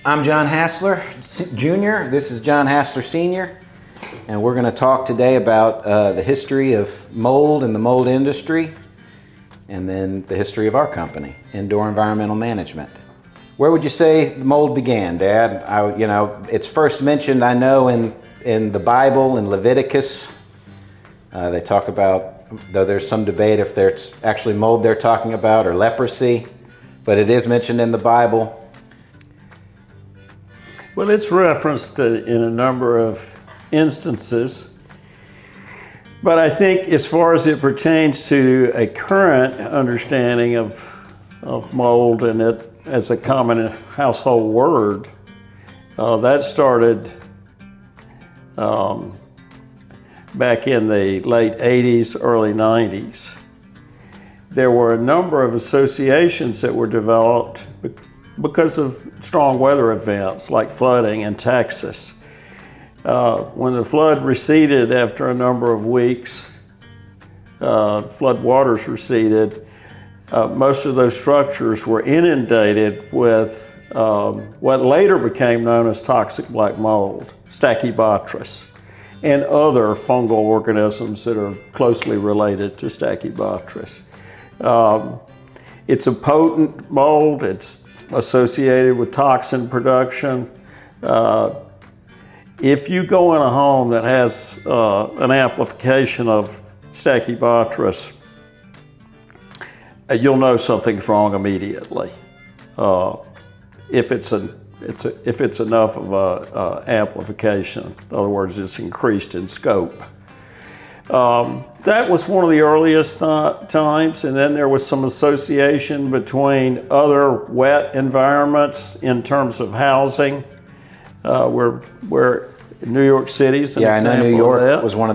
I'm John Hassler Jr. This is John Hassler Sr. And we're going to talk today about the history of mold and the mold industry, and then the history of our company, Indoor Environmental Management. Where would you say mold began, Dad? It's first mentioned, I know, in the Bible, in Leviticus. They talk about, though there's some debate if there's actually mold they're talking about or leprosy, but it is mentioned in the Bible. Well, it's referenced in a number of instances, but I think as far as it pertains to a current understanding of mold and it as a common household word, that started back in the late 80s, early 90s. There were a number of associations that were developed because of strong weather events like flooding in Texas. When the flood receded after a number of weeks, flood waters receded, most of those structures were inundated with what later became known as toxic black mold, Stachybotrys, and other fungal organisms that are closely related to Stachybotrys. It's a potent mold. It's associated with toxin production. If you go in a home that has an amplification of Stachybotrys, you'll know something's wrong immediately. If it's enough of a amplification, in other words, it's increased in scope. That was one of the earliest times, and then there was some association between other wet environments in terms of housing. Where New York City's an example. I know New York of that. was one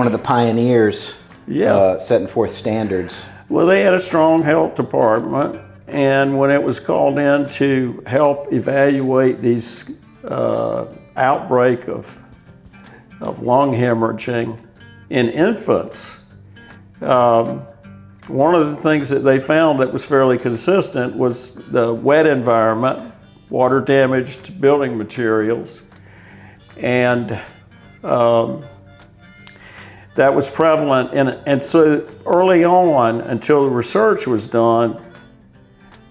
of the pioneers, setting forth standards. Well, they had a strong health department, and when it was called in to help evaluate these outbreak of lung hemorrhaging in infants, one of the things that they found that was fairly consistent was the wet environment, water damaged building materials, and that was prevalent. And so early on, until the research was done,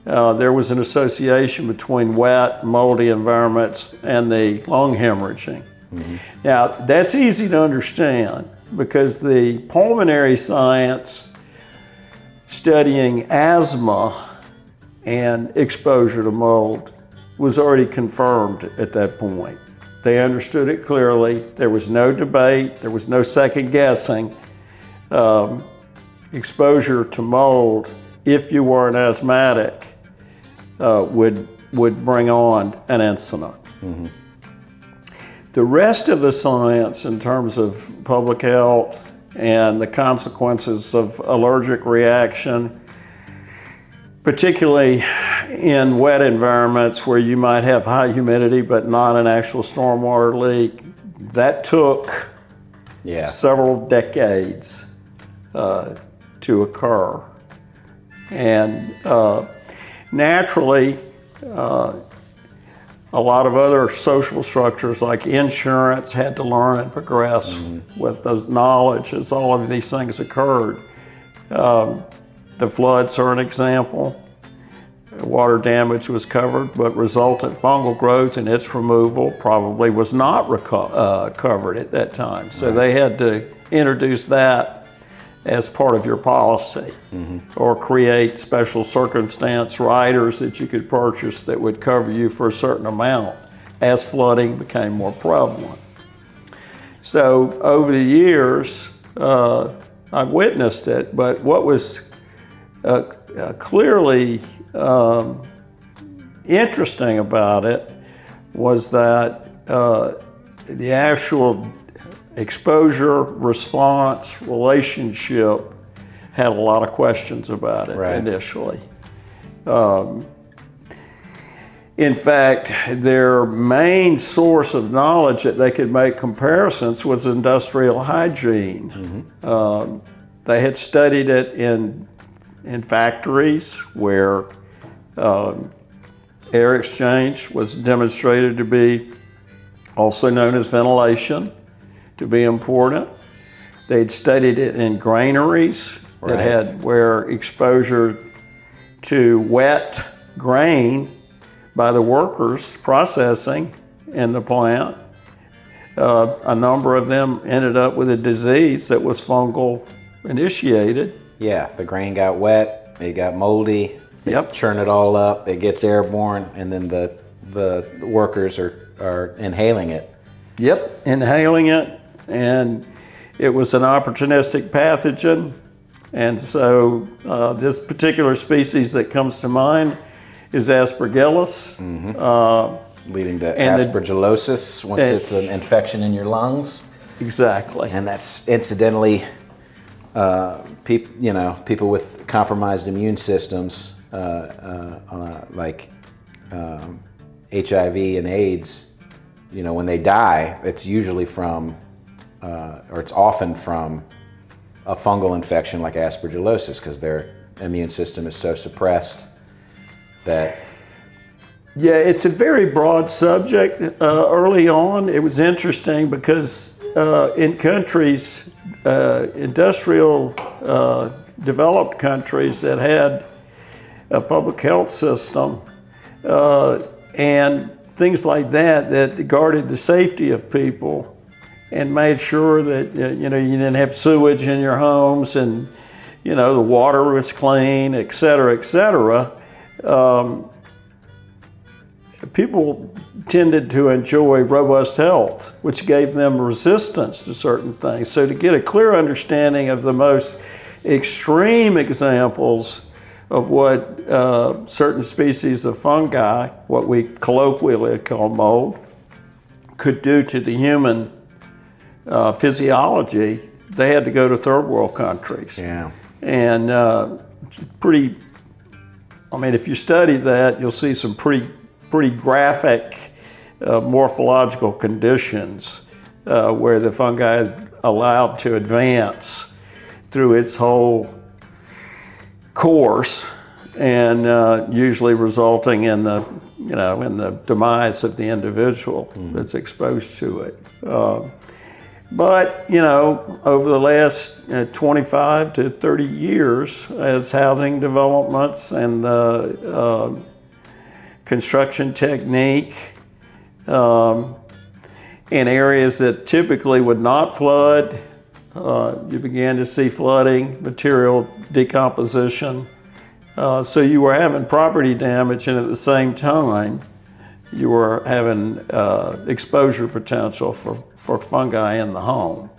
there was an association between wet, moldy environments and the lung hemorrhaging. Mm-hmm. Now, that's easy to understand because the pulmonary science studying asthma and exposure to mold was already confirmed at that point. They understood it clearly. There was no debate. There was no second guessing. Exposure to mold, if you were an asthmatic, would bring on an incident. Mm-hmm. The rest of the science in terms of public health and the consequences of allergic reaction, particularly in wet environments where you might have high humidity but not an actual stormwater leak, that took several decades to occur. And naturally, a lot of other social structures like insurance had to learn and progress with the knowledge as all of these things occurred. The floods are an example. Water damage was covered, but resultant fungal growth and its removal probably was not covered at that time. So they had to introduce that as part of your policy, or create special circumstance riders that you could purchase that would cover you for a certain amount as flooding became more prevalent. So over the years, I've witnessed it, but what was clearly interesting about it was that the actual exposure response relationship had a lot of questions about it initially. In fact, their main source of knowledge that they could make comparisons was industrial hygiene. They had studied it in factories where air exchange was demonstrated to be, also known as ventilation, to be important. They'd studied it in granaries that had where exposure to wet grain by the workers processing in the plant. A number of them ended up with a disease that was fungal initiated. Yeah, the grain got wet, it got moldy. Yep. Churn it all up, it gets airborne, and then the workers are inhaling it. Yep, inhaling it, and it was an opportunistic pathogen. And so this particular species that comes to mind is Aspergillus. Leading to aspergillosis once it's an infection in your lungs. Exactly. And that's incidentally, people with compromised immune systems, like HIV and AIDS, when they die, it's usually from, or it's often from a fungal infection like aspergillosis, because their immune system is so suppressed that. Yeah, it's a very broad subject. Early on, it was interesting because in countries, industrial developed countries that had a public health system and things like that guarded the safety of people and made sure that you didn't have sewage in your homes and the water was clean, et cetera, et cetera. People tended to enjoy robust health, which gave them resistance to certain things. So to get a clear understanding of the most extreme examples of what certain species of fungi, what we colloquially call mold, could do to the human physiology, they had to go to third world countries. Yeah. And if you study that, you'll see some pretty graphic morphological conditions where the fungi is allowed to advance through its whole course, and usually resulting in the demise of the individual that's exposed to it. But over the last 25 to 30 years, as housing developments and the construction technique in areas that typically would not flood, you began to see flooding, material decomposition. So you were having property damage, and at the same time, you were having exposure potential for fungi in the home.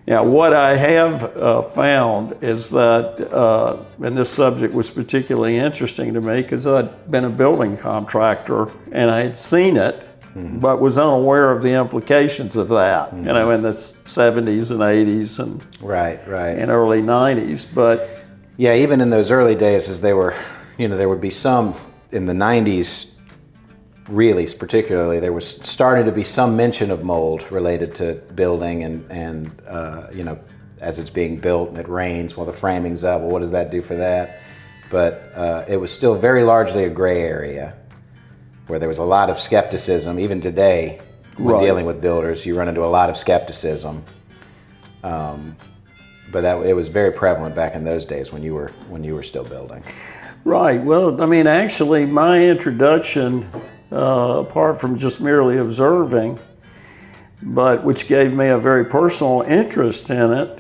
Now, what I have found is that, and this subject was particularly interesting to me because I'd been a building contractor and I had seen it, but was unaware of the implications of that, in the 70s and 80s and and early 90s. But yeah, even in those early days, as they were, there would be some in the 90s. Really, particularly, there was starting to be some mention of mold related to building, and as it's being built and it rains while the framing's up. Well, what does that do for that? But it was still very largely a gray area where there was a lot of skepticism. Even today, when dealing with builders, you run into a lot of skepticism. But it was very prevalent back in those days when you were still building. Right. Well, actually, my introduction, apart from just merely observing, but which gave me a very personal interest in it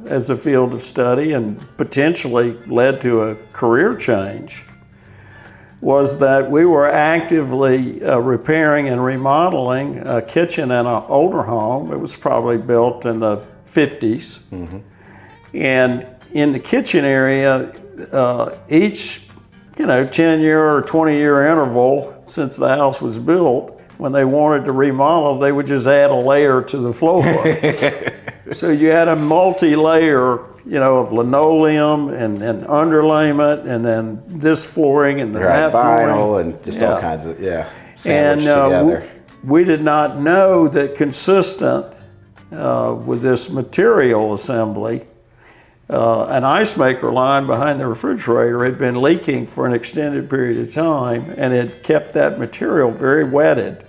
as a field of study and potentially led to a career change, was that we were actively repairing and remodeling a kitchen in an older home. It was probably built in the 50s. And in the kitchen area, each 10-year or 20-year interval since the house was built, when they wanted to remodel, they would just add a layer to the floor. So you had a multi-layer, of linoleum and underlayment, and then this flooring and that flooring. Vinyl and just all kinds of, sandwiched and together. we did not know that consistent with this material assembly, an ice maker line behind the refrigerator had been leaking for an extended period of time, and it kept that material very wetted.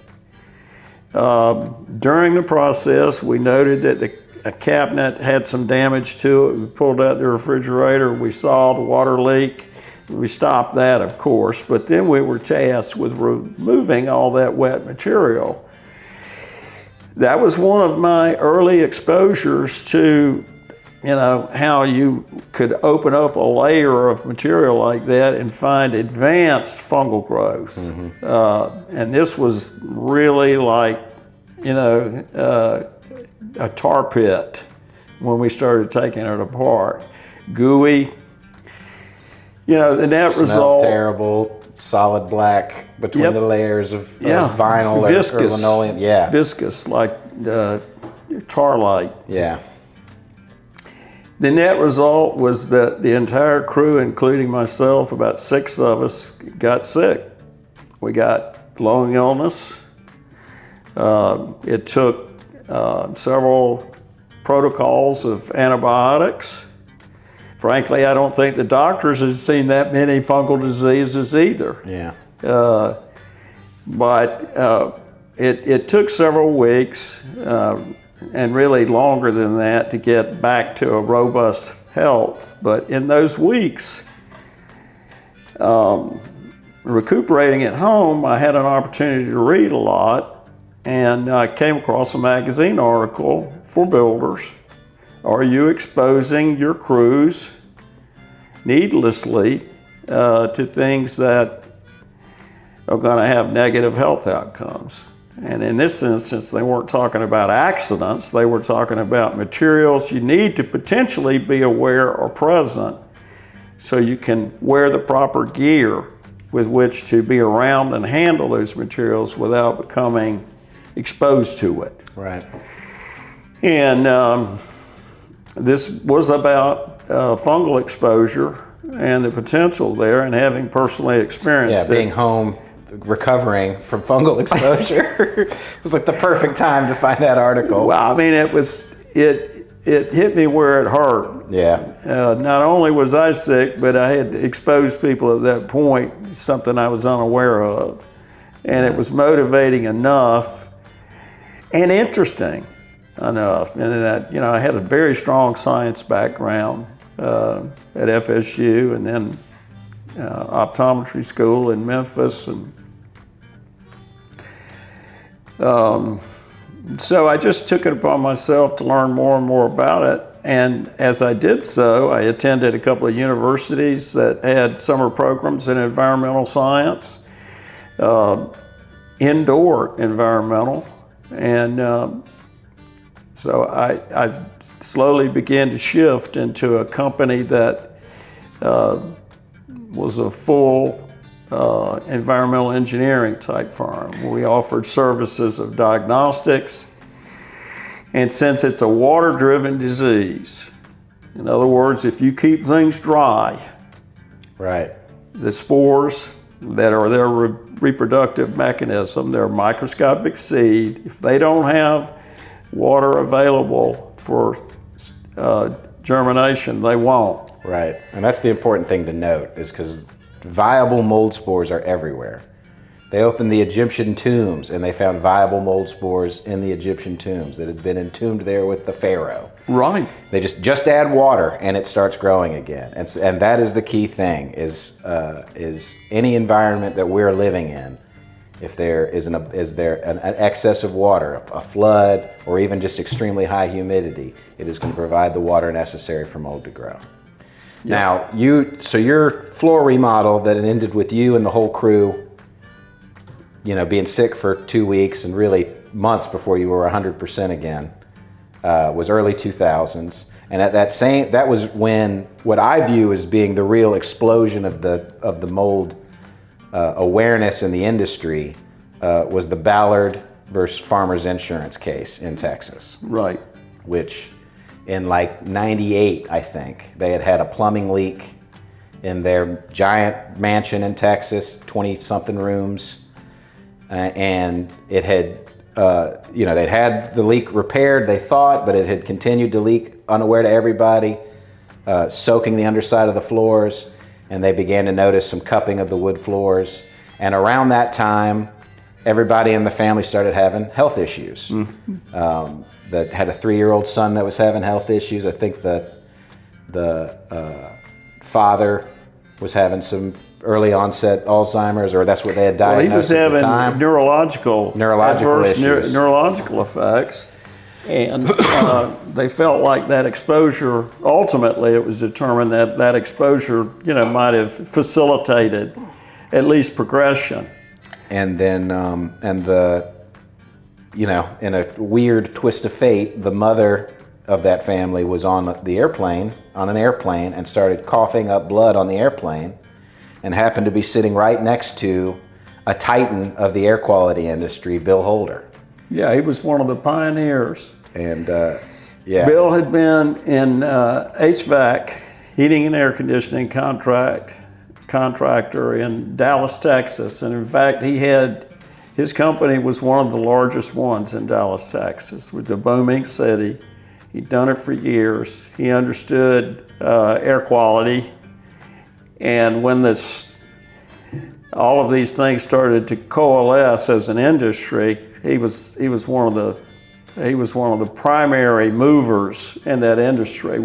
During the process, we noted that a cabinet had some damage to it. We pulled out the refrigerator, we saw the water leak. We stopped that, of course, but then we were tasked with removing all that wet material. That was one of my early exposures to, how you could open up a layer of material like that and find advanced fungal growth. And this was really like, a tar pit when we started taking it apart. Gooey. The net Smelled result. terrible, solid black between the layers of vinyl viscous, or linoleum. Yeah. Viscous, like tar-like. Yeah. The net result was that the entire crew, including myself, about 6 of us, got sick. We got long illness. It took several protocols of antibiotics. Frankly, I don't think the doctors had seen that many fungal diseases either. Yeah. But it took several weeks, and really longer than that, to get back to a robust health. But in those weeks, recuperating at home, I had an opportunity to read a lot, and I came across a magazine article for builders. Are you exposing your crews needlessly to things that are going to have negative health outcomes? And in this instance, they weren't talking about accidents. They were talking about materials you need to potentially be aware or present so you can wear the proper gear with which to be around and handle those materials without becoming exposed to it. Right. And this was about fungal exposure and the potential there, and having personally experienced being home, recovering from fungal exposure. It was like the perfect time to find that article. Well, I mean, it hit me where it hurt. Yeah. Not only was I sick, but I had exposed people at that point, something I was unaware of. And it was motivating enough and interesting enough. And that, I had a very strong science background at FSU, and then optometry school in Memphis. And so I just took it upon myself to learn more and more about it. And as I did so, I attended a couple of universities that had summer programs in environmental science, indoor environmental. And so I slowly began to shift into a company that was a full environmental engineering type firm. We offered services of diagnostics, and since it's a water-driven disease, in other words, if you keep things dry, right, the spores that are their reproductive mechanism, their microscopic seed, if they don't have water available for germination, they won't. Right, and that's the important thing to note, is because viable mold spores are everywhere. They opened the Egyptian tombs and they found viable mold spores in the Egyptian tombs that had been entombed there with the pharaoh. Right. They just add water and it starts growing again. And that is the key thing, is any environment that we're living in, if there is an excess of water, a flood, or even just extremely high humidity, it is going to provide the water necessary for mold to grow. Yep. Now, so your floor remodel that it ended with you and the whole crew, being sick for 2 weeks and really months before you were 100% again, was early 2000s. And at that was when what I view as being the real explosion of the mold awareness in the industry was the Ballard versus Farmers Insurance case in Texas. Right. Which in like 98, I think, they had a plumbing leak in their giant mansion in Texas, 20-something rooms. And it had, they'd had the leak repaired, they thought, but it had continued to leak unaware to everybody. soaking the underside of the floors, and they began to notice some cupping of the wood floors. And around that time, everybody in the family started having health issues. That had a 3-year-old son that was having health issues. I think the father was having some early onset Alzheimer's, or that's what they had diagnosed at the time. He was having neurological issues. Neurological effects. And they felt like that exposure, ultimately it was determined that that exposure, might have facilitated at least progression. And then, in a weird twist of fate, the mother of that family was on an airplane, and started coughing up blood on the airplane, and happened to be sitting right next to a titan of the air quality industry, Bill Holder. Yeah, he was one of the pioneers. And Bill had been in HVAC, heating and air conditioning contractor in Dallas, Texas. And in fact, his company was one of the largest ones in Dallas, Texas, with a booming city. He'd done it for years. He understood air quality. And when all of these things started to coalesce as an industry, he was one of the primary movers in that industry. He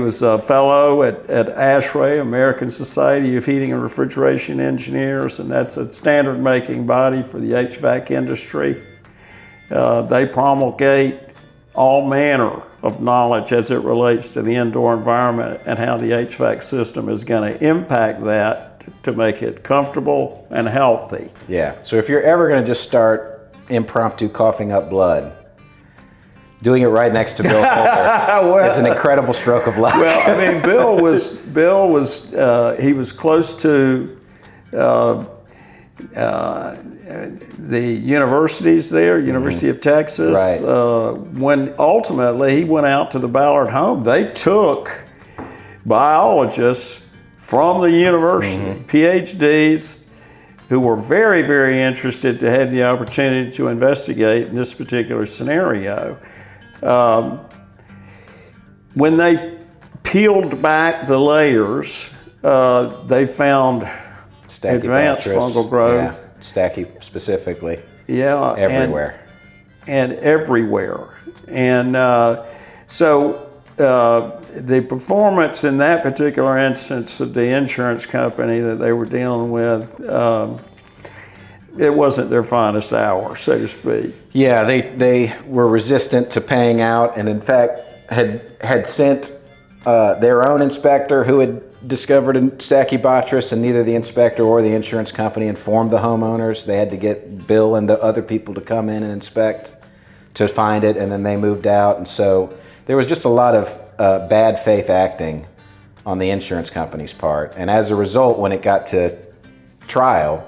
was a fellow at ASHRAE, American Society of Heating and Refrigeration Engineers, and that's a standard-making body for the HVAC industry. They promulgate all manner of knowledge as it relates to the indoor environment and how the HVAC system is going to impact that to make it comfortable and healthy. Yeah, so if you're ever going to just start impromptu coughing up blood, doing it right next to Bill Holder is an incredible stroke of luck. Well, I mean, Bill was close to the universities there, University of Texas. Right. When ultimately he went out to the Ballard home, they took biologists from the university, PhDs, who were very, very interested to have the opportunity to investigate in this particular scenario. When they peeled back the layers, they found advanced fungal growth. Yeah, Stacky specifically. Yeah. Everywhere. And everywhere. And so the performance in that particular instance of the insurance company that they were dealing with, it wasn't their finest hour, so to speak. Yeah, they were resistant to paying out, and in fact had sent their own inspector who had discovered a Stachybotrys, and neither the inspector or the insurance company informed the homeowners. They had to get Bill and the other people to come in and inspect to find it, and then they moved out. And so there was just a lot of bad faith acting on the insurance company's part. And as a result, when it got to trial,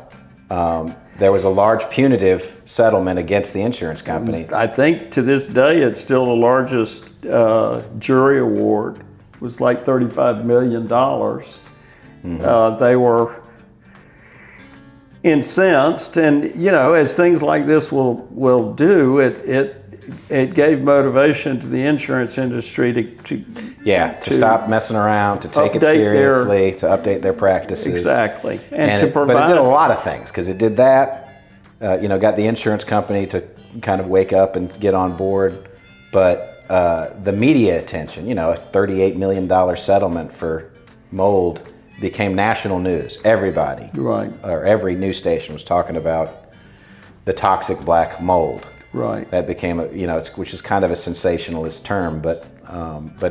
there was a large punitive settlement against the insurance company. I think to this day, it's still the largest jury award. It was like $35 million. They were incensed, and as things like this will do, it gave motivation to the insurance industry to stop messing around, to take it seriously, to update their practices. Exactly, But it did a lot of things, because it did that, got the insurance company to kind of wake up and get on board, but the media attention, a $38 million settlement for mold became national news. Everybody, right, or every news station was talking about the toxic black mold. Right. That became which is kind of a sensationalist term, but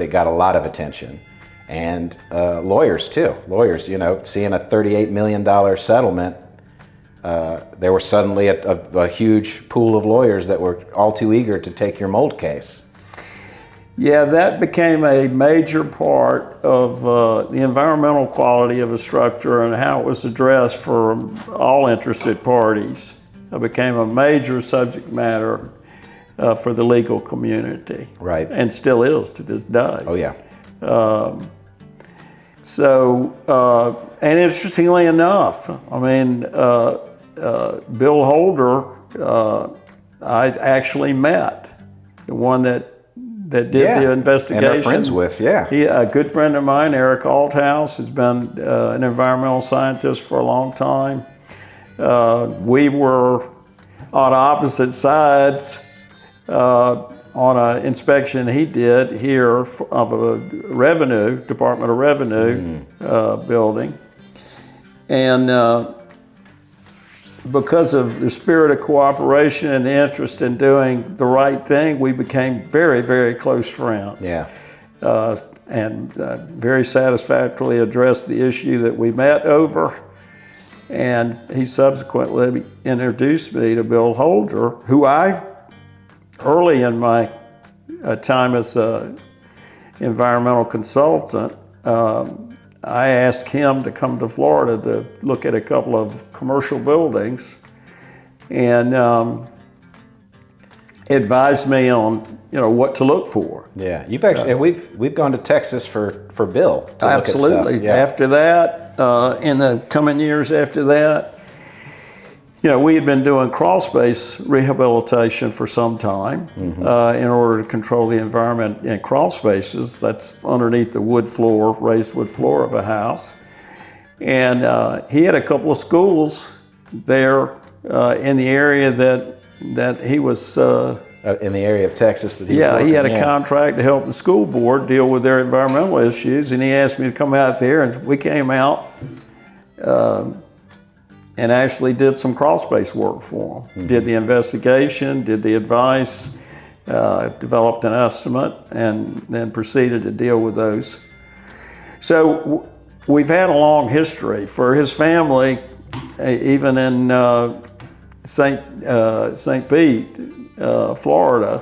it got a lot of attention, and lawyers too. Lawyers, seeing a $38 million settlement, there was suddenly a huge pool of lawyers that were all too eager to take your mold case. Yeah, that became a major part of the environmental quality of a structure and how it was addressed for all interested parties. It became a major subject matter for the legal community. Right. And still is to this day. Oh, yeah. And interestingly enough, I mean, Bill Holder, I actually met, the one that that did the investigation. And are friends with, yeah. A good friend of mine, Eric Althouse, has been an environmental scientist for a long time. We were on opposite sides on an inspection he did here of a Department of Revenue building. And because of the spirit of cooperation and the interest in doing the right thing, we became very, very close friends. Yeah. And very satisfactorily addressed the issue that we met over. And he subsequently introduced me to Bill Holder, who early in my time as an environmental consultant, I asked him to come to Florida to look at a couple of commercial buildings and advised me on what to look for. Yeah, you've actually and we've gone to Texas for Bill to Absolutely. look at stuff. Yeah. After that, in the coming years after that, we had been doing crawl space rehabilitation for some time in order to control the environment in crawl spaces. That's underneath the raised wood floor of a house. And he had a couple of schools there in the area that he was... in the area of Texas that he was working, he had a contract to help the school board deal with their environmental issues, and he asked me to come out there, and we came out and actually did some crawl space work for him. Did the investigation, did the advice, developed an estimate, and then proceeded to deal with those. So we've had a long history. For his family, even in St. Pete, Florida,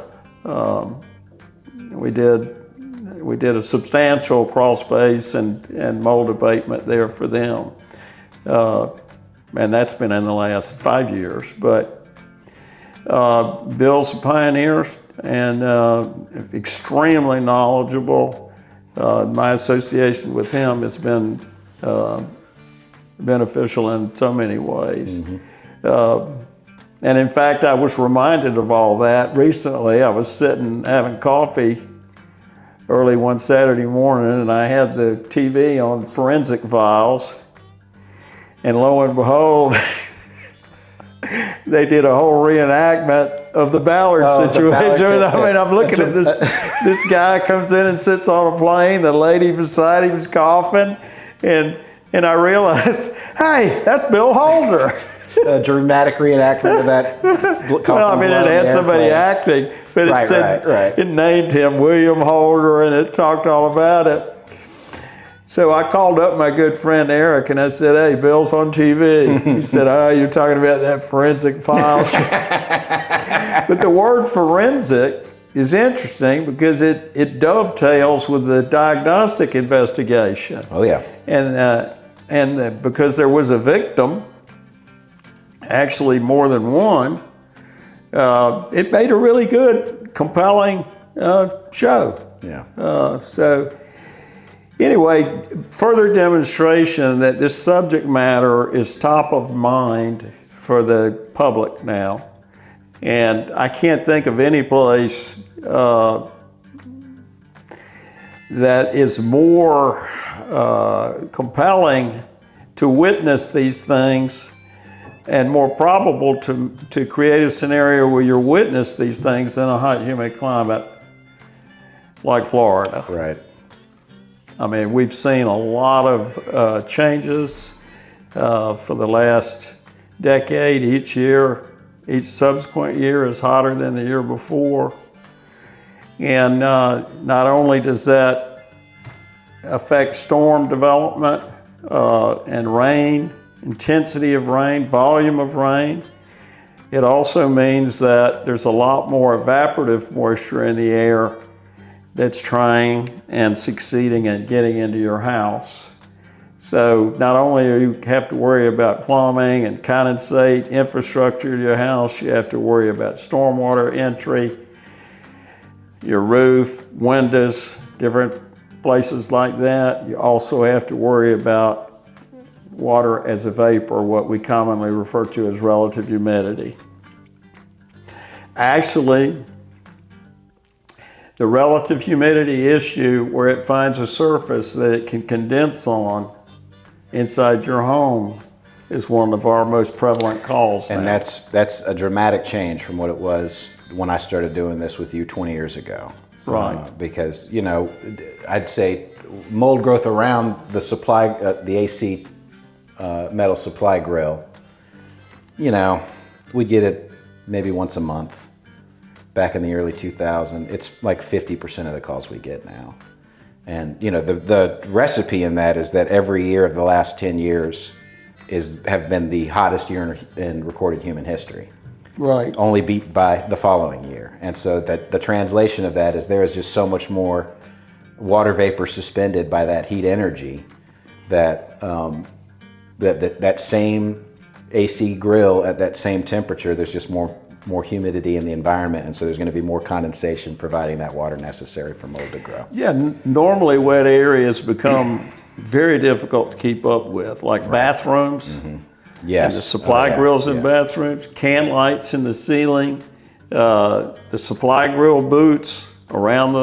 we did a substantial crawl space and mold abatement there for them. And that's been in the last 5 years. But Bill's a pioneer and extremely knowledgeable. My association with him has been beneficial in so many ways. And in fact, I was reminded of all that recently. I was sitting having coffee early one Saturday morning, and I had the TV on Forensic Files. And lo and behold, they did a whole reenactment of the Ballard situation. I mean, I'm looking at this guy comes in and sits on a plane, the lady beside him is coughing, and I realized, hey, that's Bill Holder. A dramatic reenactment of that. Well, I mean, it had somebody acting, but it said, it named him William Holder, and it talked all about it. So I called up my good friend Eric and I said, hey, Bill's on TV. He said, oh, you're talking about that Forensic Files. But the word forensic is interesting because it dovetails with the diagnostic investigation. Oh, yeah. And because there was a victim, actually more than one, it made a really good, compelling show. Yeah. So anyway, further demonstration that this subject matter is top of mind for the public now. And I can't think of any place that is more compelling to witness these things and more probable to create a scenario where you witness these things in a hot, humid climate like Florida. Right. I mean, we've seen a lot of changes for the last decade. Each subsequent year is hotter than the year before. And not only does that affect storm development and rain, intensity of rain, volume of rain, it also means that there's a lot more evaporative moisture in the air that's trying and succeeding at getting into your house. So not only do you have to worry about plumbing and condensate infrastructure of your house, you have to worry about stormwater entry, your roof, windows, different places like that. You also have to worry about water as a vapor, what we commonly refer to as relative humidity. Actually, the relative humidity issue where it finds a surface that it can condense on inside your home is one of our most prevalent calls And now. that's a dramatic change from what it was when I started doing this with you 20 years ago. Right. Because, you know, I'd say mold growth around the supply, the AC metal supply grill, you know, we get it maybe once a month. Back in the early 2000s, it's like 50% of the calls we get now. And, you know, the recipe in that is that every year of the last 10 years have been the hottest year in recorded human history. Right. Only beat by the following year. And so that the translation of that is there is just so much more water vapor suspended by that heat energy that that same AC grill at that same temperature, there's just more humidity in the environment, and so there's going to be more condensation providing that water necessary for mold to grow. Yeah, normally wet areas become very difficult to keep up with, like bathrooms. Yes. And the supply grills in bathrooms, can lights in the ceiling, the supply grill boots around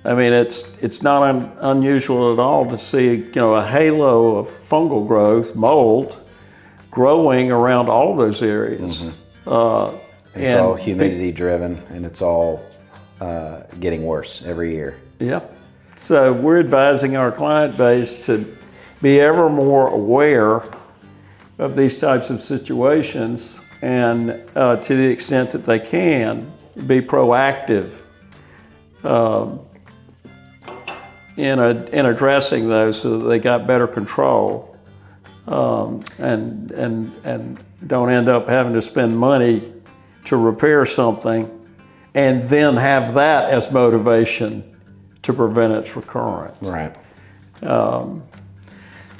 I mean, it's not unusual at all to see, you know, a halo of fungal growth, mold, growing around all those areas. It's all humidity driven, and it's all getting worse every year. Yeah. So we're advising our client base to be ever more aware of these types of situations, and to the extent that they can, be proactive in addressing those so that they got better control, and don't end up having to spend money to repair something and then have that as motivation to prevent its recurrence. Right.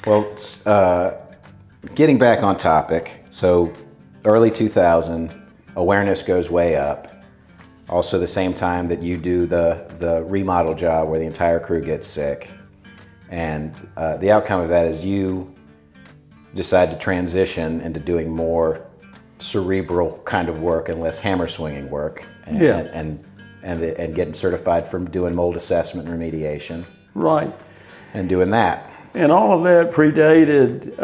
Well, getting back on topic, so early 2000, awareness goes way up. Also the same time that you do the remodel job where the entire crew gets sick. And the outcome of that is you decide to transition into doing more cerebral kind of work and less hammer swinging work, and getting certified for doing mold assessment and remediation. Right. And doing that. And all of that predated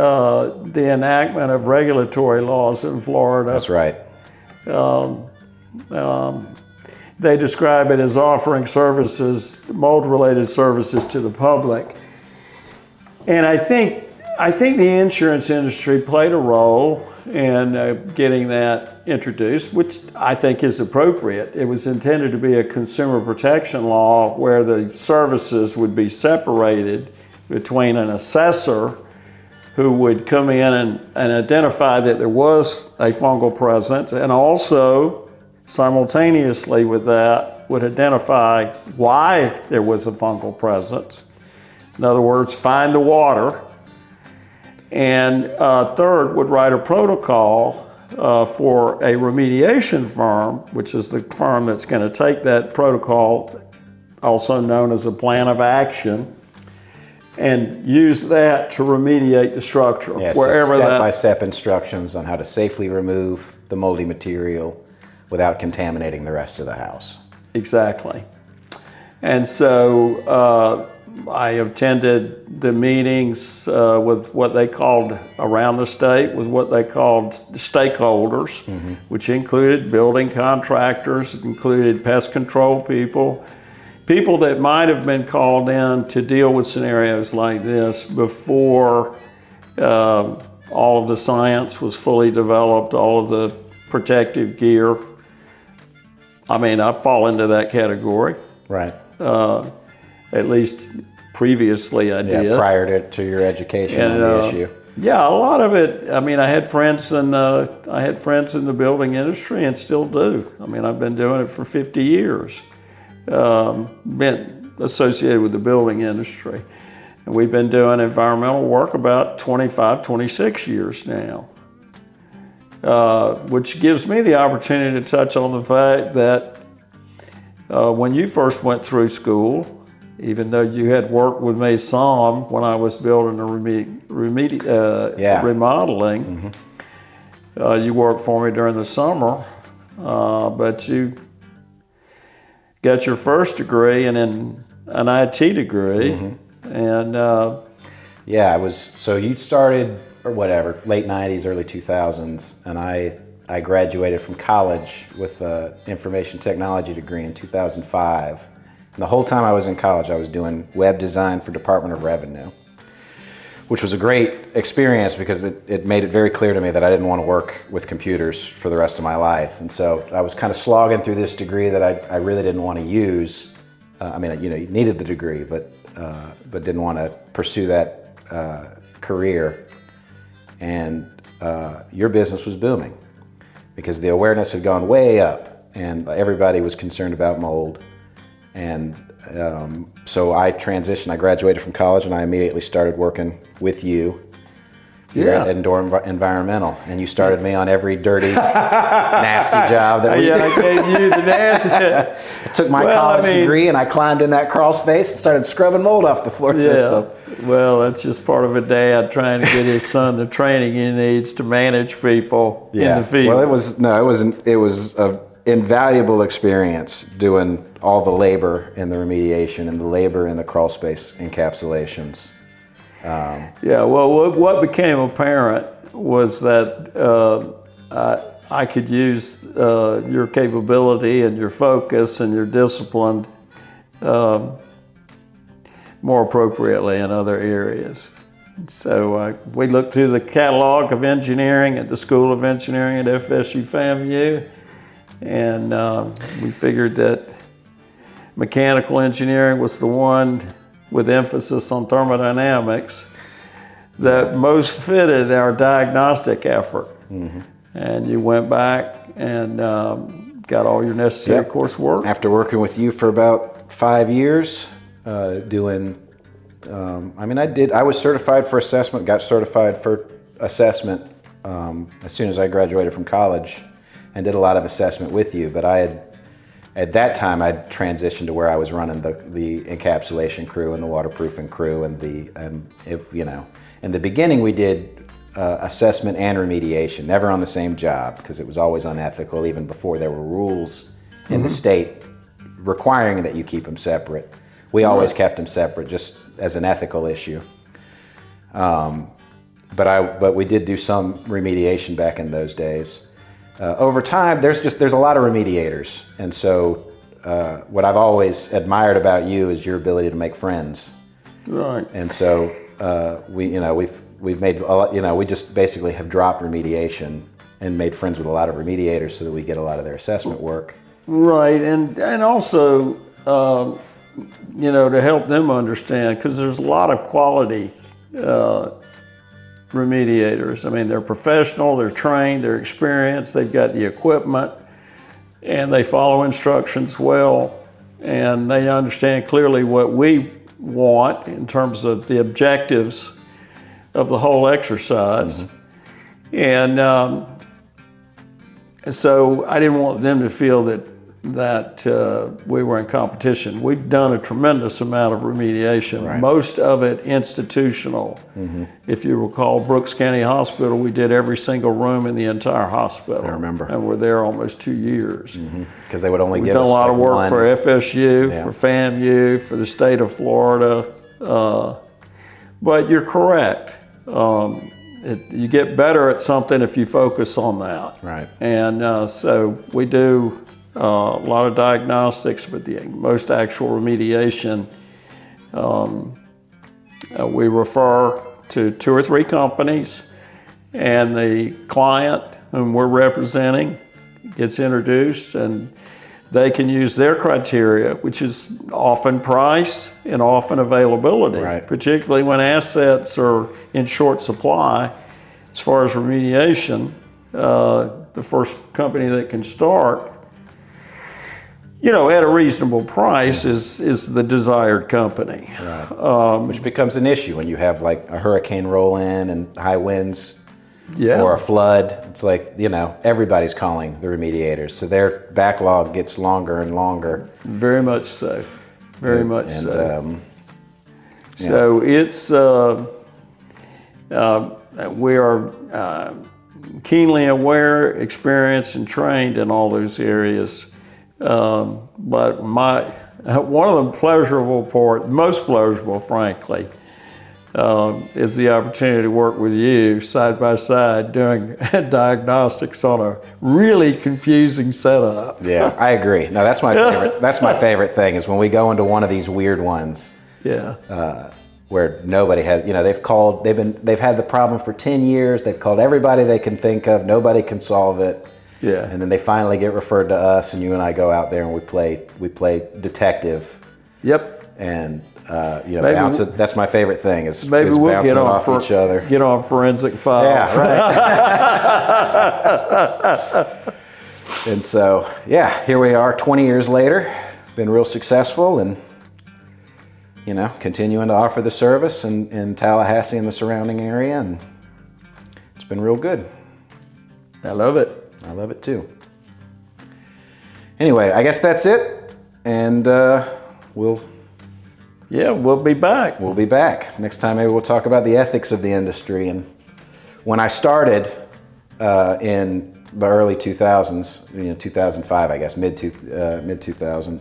the enactment of regulatory laws in Florida. That's right. They describe it as offering services, mold-related services to the public. And I think the insurance industry played a role in getting that introduced, which I think is appropriate. It was intended to be a consumer protection law where the services would be separated between an assessor who would come in and identify that there was a fungal presence, and also simultaneously with that would identify why there was a fungal presence. In other words, find the water. And third, would write a protocol for a remediation firm, which is the firm that's going to take that protocol, also known as a plan of action, and use that to remediate the structure. Yes, wherever step-by-step instructions on how to safely remove the moldy material without contaminating the rest of the house. Exactly. And so I attended the meetings with what they called around the state, with what they called stakeholders, which included building contractors, included pest control people that might have been called in to deal with scenarios like this before all of the science was fully developed, all of the protective gear. I mean, I fall into that category. Right. At least previously I did. Yeah, prior to your education on the issue. Yeah, a lot of it. I mean, I had friends in the building industry and still do. I mean, I've been doing it for 50 years. Been associated with the building industry. And we've been doing environmental work about 25, 26 years now. Which gives me the opportunity to touch on the fact that when you first went through school, even though you had worked with me some when I was building a remodeling, you worked for me during the summer, but you got your first degree and then an IT degree. And Yeah, so you started, or whatever, late 90s, early 2000s, and I graduated from college with an information technology degree in 2005. And the whole time I was in college, I was doing web design for Department of Revenue, which was a great experience because it made it very clear to me that I didn't want to work with computers for the rest of my life. And so I was kind of slogging through this degree that I really didn't want to use. I mean, you needed the degree, but didn't want to pursue that career. And your business was booming because the awareness had gone way up and everybody was concerned about mold. And so I transitioned, I graduated from college and I immediately started working with you here at Indoor Environmental. And you started me on every dirty, nasty job that we did. I gave you the nasty. I took my college degree and I climbed in that crawl space and started scrubbing mold off the floor system. Well, that's just part of a dad trying to get his son the training he needs to manage people in the field. Well, it was an invaluable experience doing all the labor in the remediation and the labor in the crawl space encapsulations. Well, what became apparent was that I could use your capability and your focus and your discipline more appropriately in other areas. So we looked through the catalog of engineering at the School of Engineering at FSU FAMU, and we figured that mechanical engineering was the one with emphasis on thermodynamics that most fitted our diagnostic effort. And you went back and got all your necessary coursework. After working with you for about 5 years, doing, I was certified for assessment, got certified for assessment as soon as I graduated from college and did a lot of assessment with you, but at that time, I'd transitioned to where I was running the encapsulation crew and the waterproofing crew, in the beginning we did assessment and remediation, never on the same job because it was always unethical, even before there were rules in the state requiring that you keep them separate. We always kept them separate, just as an ethical issue. But we did do some remediation back in those days. Over time, there's a lot of remediators, and so what I've always admired about you is your ability to make friends. Right. And so we've made a lot, we just basically have dropped remediation and made friends with a lot of remediators so that we get a lot of their assessment work. Right, and also to help them understand, because there's a lot of quality remediators. I mean, they're professional, they're trained, they're experienced, they've got the equipment, and they follow instructions well, and they understand clearly what we want in terms of the objectives of the whole exercise. And so I didn't want them to feel that we were in competition. We've done a tremendous amount of remediation, most of it institutional. If you recall, Brooks County Hospital, we did every single room in the entire hospital. I remember. And we're there almost 2 years. Because they would only We've give us done a lot of work for FSU, Yeah. for FAMU, for the state of Florida. But you're correct. You get better at something if you focus on that. Right. And so we do a lot of diagnostics, but the most actual remediation, we refer to 2 or 3 companies, and the client whom we're representing gets introduced, and they can use their criteria, which is often price and often availability, particularly when assets are in short supply. As far as remediation, the first company that can start at a reasonable price is the desired company. Which becomes an issue when you have like a hurricane roll in and high winds or a flood. It's like, everybody's calling the remediators. So their backlog gets longer and longer. Very much so. Very much so. So it's, we are keenly aware, experienced, and trained in all those areas. But one of the most pleasurable, frankly, is the opportunity to work with you side by side doing diagnostics on a really confusing setup. Yeah, I agree. No, that's my favorite. That's my favorite thing is when we go into one of these weird ones. Yeah. Where nobody has, they've had the problem for 10 years. They've called everybody they can think of. Nobody can solve it. Yeah. And then they finally get referred to us, and you and I go out there and we play detective. Yep. And bounce it. That's my favorite thing is maybe we'll bouncing off each other. Get on forensic files. Yeah, right. And so, yeah, here we are 20 years later. Been real successful and, continuing to offer the service in Tallahassee and the surrounding area. And it's been real good. I love it. I love it too. Anyway, I guess that's it. And we'll be back. We'll be back. Next time maybe we'll talk about the ethics of the industry. And when I started in the early 2000s, 2005, I guess, mid 2000,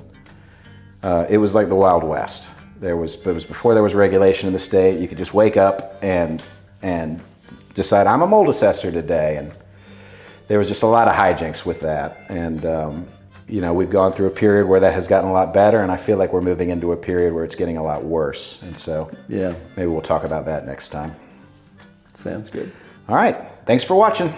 it was like the Wild West. It was before there was regulation in the state. You could just wake up and decide, I'm a mold assessor today. And there was just a lot of hijinks with that. And, we've gone through a period where that has gotten a lot better, and I feel like we're moving into a period where it's getting a lot worse. And so maybe we'll talk about that next time. Sounds good. All right. Thanks for watching.